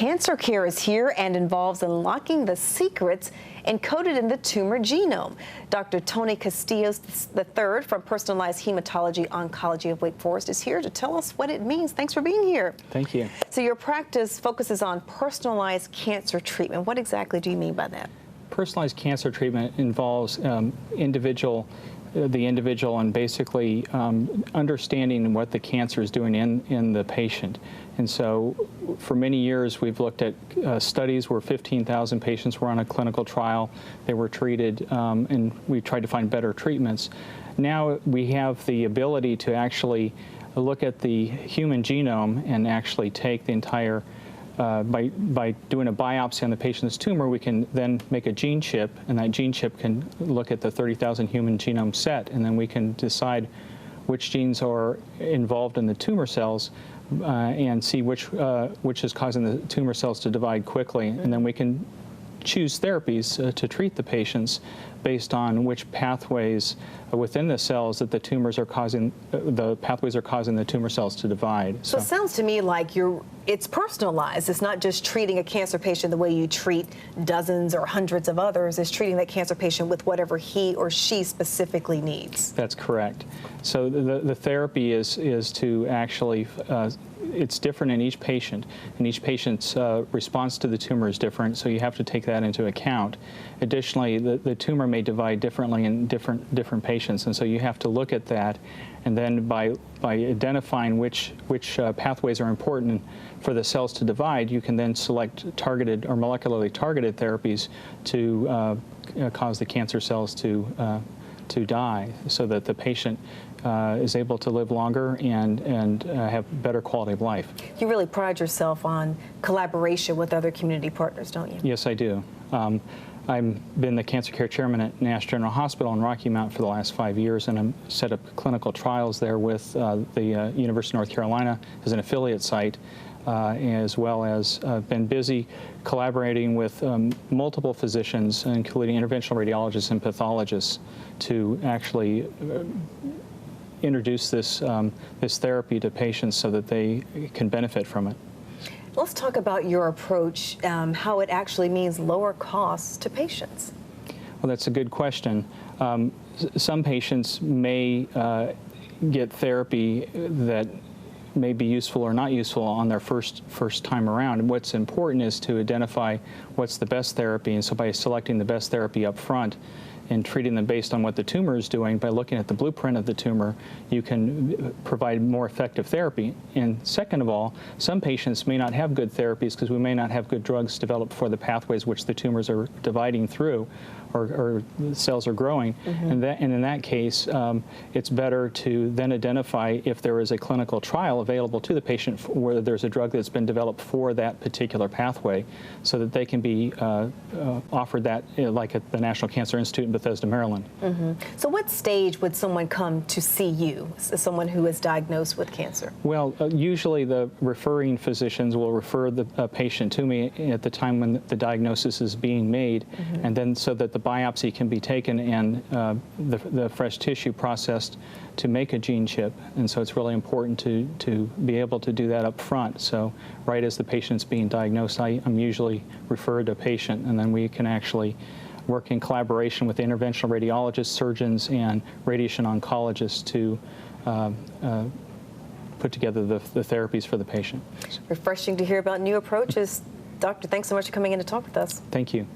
Cancer care is here and involves unlocking the secrets encoded in the tumor genome. Dr. Tony Castillos III from Personalized Hematology-Oncology of Wake Forest is here to tell us what it means. Thanks for being here. Thank you. So your practice focuses on personalized cancer treatment. What exactly do you mean by that? Personalized cancer treatment involves the individual and basically understanding what the cancer is doing in the patient. And so for many years we've looked at studies where 15,000 patients were on a clinical trial. They were treated and we tried to find better treatments. Now we have the ability to actually look at the human genome and actually take the entire by doing a biopsy on the patient's tumor, we can then make a gene chip, and that gene chip can look at the 30,000 human genome set, and then we can decide which genes are involved in the tumor cells and see which is causing the tumor cells to divide quickly, and then we can choose therapies to treat the patients based on which pathways within the cells that the tumors are causing, the pathways are causing the tumor cells to divide. So it sounds to me like it's personalized. It's not just treating a cancer patient the way you treat dozens or hundreds of others. It's treating that cancer patient with whatever he or she specifically needs. That's correct. So the therapy is to actually it's different in each patient, and each patient's response to the tumor is different, so you have to take that into account. Additionally, the tumor may divide differently in different patients, and so you have to look at that, and then by identifying which pathways are important for the cells to divide, you can then select targeted or molecularly targeted therapies to cause the cancer cells to die, so that the patient is able to live longer and have better quality of life. You really pride yourself on collaboration with other community partners, don't you? Yes, I do. I've been the cancer care chairman at Nash General Hospital in Rocky Mount for the last 5 years, and I've set up clinical trials there with the University of North Carolina as an affiliate site, as well as been busy collaborating with multiple physicians, including interventional radiologists and pathologists, to actually introduce this therapy to patients so that they can benefit from it. Let's talk about your approach, how it actually means lower costs to patients. Well, that's a good question. Some patients may get therapy that may be useful or not useful on their first time around. And what's important is to identify what's the best therapy, and so by selecting the best therapy up front and treating them based on what the tumor is doing, by looking at the blueprint of the tumor, you can provide more effective therapy. And second of all, some patients may not have good therapies because we may not have good drugs developed for the pathways which the tumors are dividing through or the cells are growing. And in that case, it's better to then identify if there is a clinical trial available to the patient where there's a drug that's been developed for that particular pathway, so that they can be offered that, like at the National Cancer Institute in Bethesda, Maryland. So what stage would someone come to see you, someone who is diagnosed with cancer? Well, usually the referring physicians will refer the patient to me at the time when the diagnosis is being made, and then so that the biopsy can be taken and the fresh tissue processed to make a gene chip. And so it's really important to be able to do that up front. So right as the patient's being diagnosed, I'm usually referred a patient, and then we can actually work in collaboration with interventional radiologists, surgeons, and radiation oncologists to put together the therapies for the patient. Refreshing to hear about new approaches. Doctor, thanks so much for coming in to talk with us. Thank you.